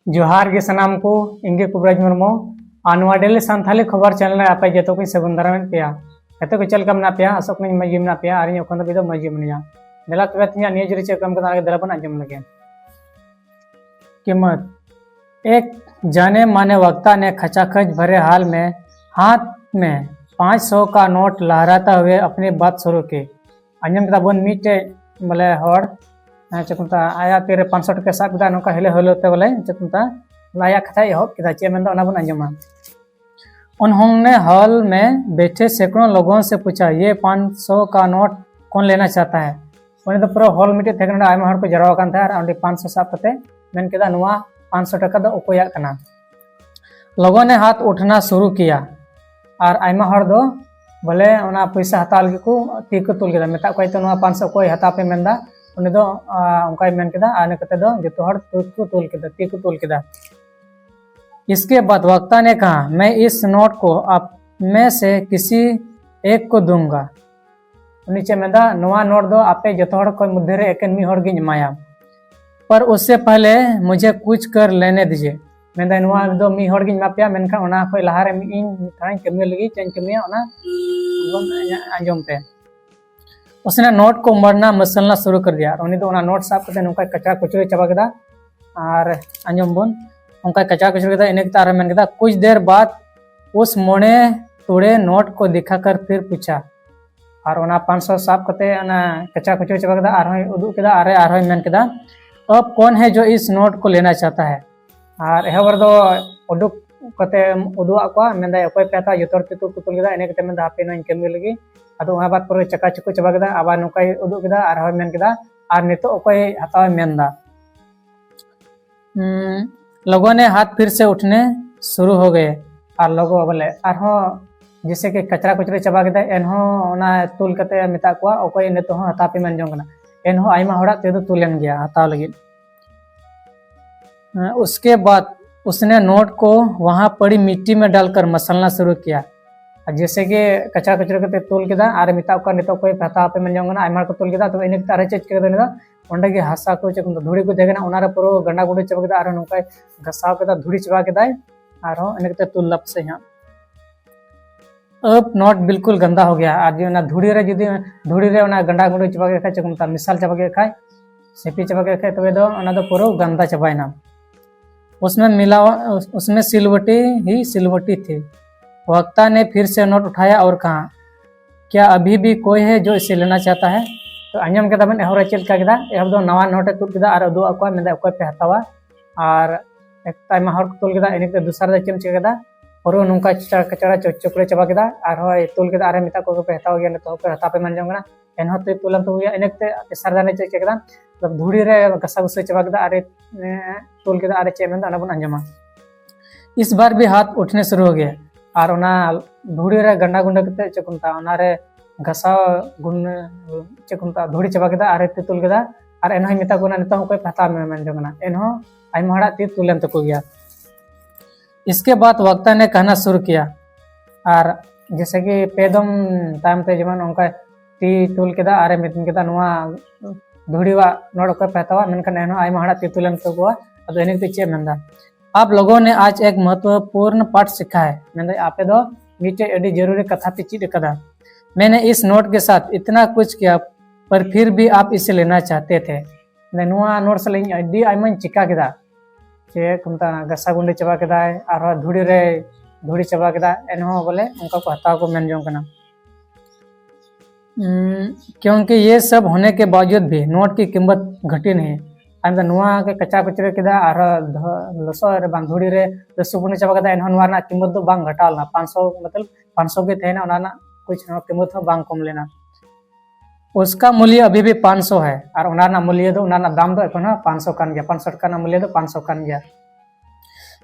जोहार गे सनाम को इंगे कुबराज मुर्मू आनवा डेली सानथाली खबर चैनल आपे जतो को सगुन दाराम पेया एतो को चल कम ना पेया असोक नहीं मजी ना पेया आरी ओखन बिदो मजी मनिया मेला तबे तिया निय जरी चेक कम कदा आगे दलापन आजम लगे कीमत एक जाने माने वक्ता ने खचाखच भरे हाल में हाथ में 500 का नोट लहराता हुए अपनी बात शुरू की अंजम कदा बन मीटे बोले हर चकुंता आया तेरे 500 टका साब कदा नोका हेले होलोते बोले चकुंता लाया कथा एहब किदा चे मेंदा ओना बन अंजमा। उन्होंने हॉल में बैठे सैकड़ों लोगों से पूछा, ये 500 का नोट कौन लेना चाहता है। उन्हें तो पूरा हॉल मिटे थे आयमा हर को जराव कान था और 500 साब कते मेन केदा नुआ 500 टका दो उकोया कना। लोगों ने हाथ उठना शुरू किया और आयमा हर दो बोले ओना पैसा हता लगी को ती को तुल केदा मेता कोई तो नुआ 500 कोई हता पे मेंदा उन्हें दो उनका मेन केदा आने कते दो जतो हर को तुल केदा ती को तुल केदा। इसके बाद वक्ता ने कहा, मैं इस नोट को आप में से किसी एक को दूंगा। नीचे मेंदा नोआ नोट दो आपे जतो हर कोई मध्य रे एकन मी हर गिन माया, पर उससे पहले मुझे कुछ कर लेने दीजिए। मेंदा नोआ दो मी हर गिन मापिया मेनखा ओना कोई लहा रे मी इन थाई कमी लगी चेंज कमिया ओना अंजम पे उसने नोट को मरना मसलना शुरू कर दिया। उन्हीं तो ओना नोट साफ करते उनका कचरा कुचरे चबा केदा और अंजम बोन उनका कचरा कुचरे केदा इने तार मेन केदा। कुछ देर बाद उस मोड़े तोड़े नोट को दिखाकर फिर पूछा और ओना 500 साफ करते ओना कचरा कुचरे चबा केदा आरहोय उदु केदा आरे आरहोय मेन केदा, अब कौन है जो इस नोट को लेना चाहता है। और एहबर दो उडुक कते उदुआ को मेंदा अकोय पेता जतर तितु कुतुल केदा इने कते मेंदा हापे नोइन कमी लगी अदो वहां बात पर चका चुकु चबा केदा आबा नोकाय उदु केदा आरहोय मेन केदा और नितो अकोय हताव मेंदा। लोगों ने हाथ फिर से उठने शुरू हो गए और लोगों बोले आरहो जैसे कि कचरा कुचरे चबा केदा एनहो ओना तुल कते मेता को अकोय नितो हो हता पे मेन जों कना एनहो आइमा होड़ा तेदो तुलेन गया हताव लगी। उसके बाद उसने नोट को वहां पड़ी मिट्टी में डालकर मसलना शुरू किया। जैसे कि कचरा कुचरे कते तुल केदा आर मिता को नितो कोई हता पे मेन जों कना आइमा को तुल केदा तो इने तारे चेक केदा ने ओंडे के हासा को चेक धुड़ी को देगना ओना रे पुरो गंडा गुंडे चबा केदा आर नोका घसाव केदा धुड़ी चबा केदाय आर इने कते तुल लप से यहां। अब नोट बिल्कुल गंदा हो गया और जो ना धुड़ी रे ओना गंडा गुंडे चबा के खाय चकुमता मिसाल चबा के खाय सेपी चबा के खाय तबे दो ओना दो पुरो गंदा चबायना। उसमें सिलवटी ही सिलवटी थी। वक्ता ने फिर से नोट उठाया और कहा, क्या अभी भी कोई है जो इसे लेना चाहता है। तो अंजम के तबन एहरा चल का केदा एहब दो नवा नोट तुल केदा और दो अको मेंदा अको पे हतावा और एक टाइम हर तुल केदा इने के दूसरा दे चेम केदा और नुका कचरा चोकड़े चबा केदा और होय तुल केदा अरे मिता को पे हतावा गया तो पे हता पे मन जोंगना एनहो ते तुलम तो गया इने के तेसर दाने चेक केदा मतलब धुड़ी रे गसा गुसे चबा केदा अरे तुल केदा अरे चे मेंदा अना बन अंजमा। इस बार भी हाथ उठने शुरू हो गए और ओना धुड़ी रे गंडा गुंडा कते चकुमता ओना रे घसा गुण चकुमता धुड़ी चबा केदा आरे ते तुल केदा और एनहो मिता को ना नितो कोई पता में मन जोंगना एनहो आइमा हड़ा ते तुलन तको गया। इसके बाद वक्ता ने कहना शुरू किया और जैसे कि पेदम टाइम पे जमन उनका ती तुल केदा आरे मितन केदा नुआ धुड़ीवा नोड को पतावा मेनकन एनहो आइमा हड़ा ते तुलन तको अदो एने ते चे मेंदा। आप लोगों ने आज एक महत्वपूर्ण पाठ सीखा है। मैंने आपे दो मीटे एडी जरूरी कथा पे चीज कदा। मैंने इस नोट के साथ इतना कुछ किया पर फिर भी आप इसे लेना चाहते थे। नुआ नोट से लेनी एडी आइमा चिका केदा चे कुमता गसा गुंडे चबा केदा और धुड़ी रे धुड़ी चबा केदा एनहो बोले उनका को हताव को मेन जों कना। क्योंकि ये सब होने के बावजूद भी नोट की कीमत घटी नहीं। आइम नुआ के कच्चा कुचरे केदा और लसो रे बांधुड़ी रे लसु पुने चबा केदा एनहो नुआ ना कीमत दो बांग घटालना 500 मतलब 500 के थे ना ओना ना कुछ कीमत हो बांग कम लेना। उसका मूल्य अभी भी 500 है और ओना ना मूल्य दो ओना ना दाम दो एखन 500 कान गया 500 टका ना मूल्य दो 500 कान गया।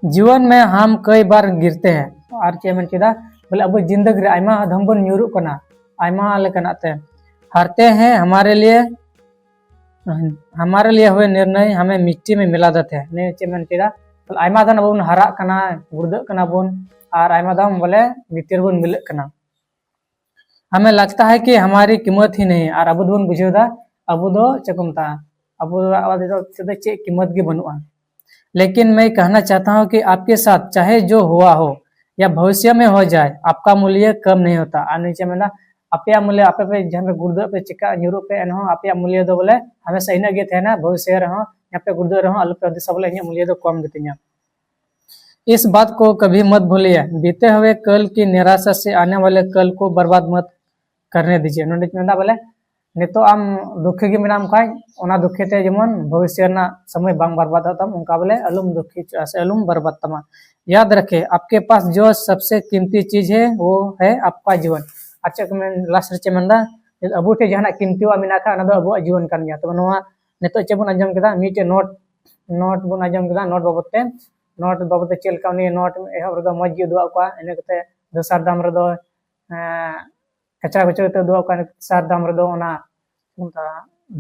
जीवन में हम कई बार गिरते हैं और चे मन केदा बोले अब जिंदगी रे आइमा धम बन न्यूरु कना आइमा लेकनाते हारते हैं। हमारे लिए हुए निर्णय हमें मिट्टी में मिला देते हैं। ने चे मन केदा बोले आइमा दान बन हरा कना गुर्द कना बन और आइमा दाम बोले मितिर बन मिल कना। हमें लगता है कि हमारी कीमत ही नहीं और अब दोन बुझेदा अब दो चकुमता अब चे कीमत गे बनुआ। लेकिन मैं कहना चाहता हूँ कि आपके साथ चाहे जो हुआ हो या भविष्य में हो जाए, आपका मूल्य कम नहीं होता। और नीचे में ना अपया मूल्य आप पे जहाँ पे गुर्दो पे चिका न्यूरो पे एनहो अपया मूल्य दो बोले हमेशा इना गे थे ना भविष्य रहो यहाँ पे गुर्दो रहो अलग पे सब बोले मूल्य दो कम गतिया। इस बात को कभी मत भूलिए, बीते हुए कल की निराशा से आने वाले कल को बर्बाद मत करने दीजिए। नोडे मेंदा बोले नितो आम दुखी के मेनाम खाय ओना दुखी ते जेमन भविष्य ना समय बांग बर्बाद तम उनका बोले अलुम दुखी से अलुम बर्बाद तमा। याद रखे आपके पास जो सबसे कीमती चीज है वो है आपका जीवन। अच्छा मैं लास्ट रे चेमंदा अबू टे जहां कीमती वा मिना का ना दो अबू जीवन kan गया। तो नोआ नितो चेबन अंजम केदा मीटे नोट बन अंजम केदा नोट बाबते नोट बाबते चेल का उनी नोट एहब रदो मज दुआ को इने कते दोसार दाम रदो कचरा कचरा ते दुआ का सार दाम रदो ओना उनका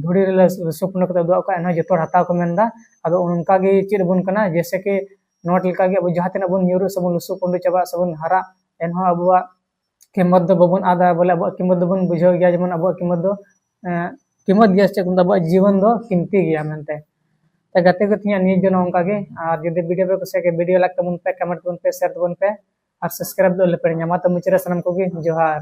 धुड़ी रे सुपन कते दुआ का एना जतो हता को मेंदा। अदो उनका गे चिर बन कना जैसे कि नोट लका गे अब जहां तना बन न्यूरो सबन लुसु पंडु चबा सबन हरा एनहो अबुआ कीमत दो बबन आदा बोले अब कीमत दो बन बुझो गया जेमन अब कीमत दो कीमत गया से अब जीवन दो कीमती गया मेनते। तो गते गतिया निज जन उनका गे और जदि वीडियो पे कुछ के वीडियो लगता बन पे कमेंट बन पे शेयर बन पे और सब्सक्राइब दो ले पे मा तो मुचरे सनम को गे जोहार।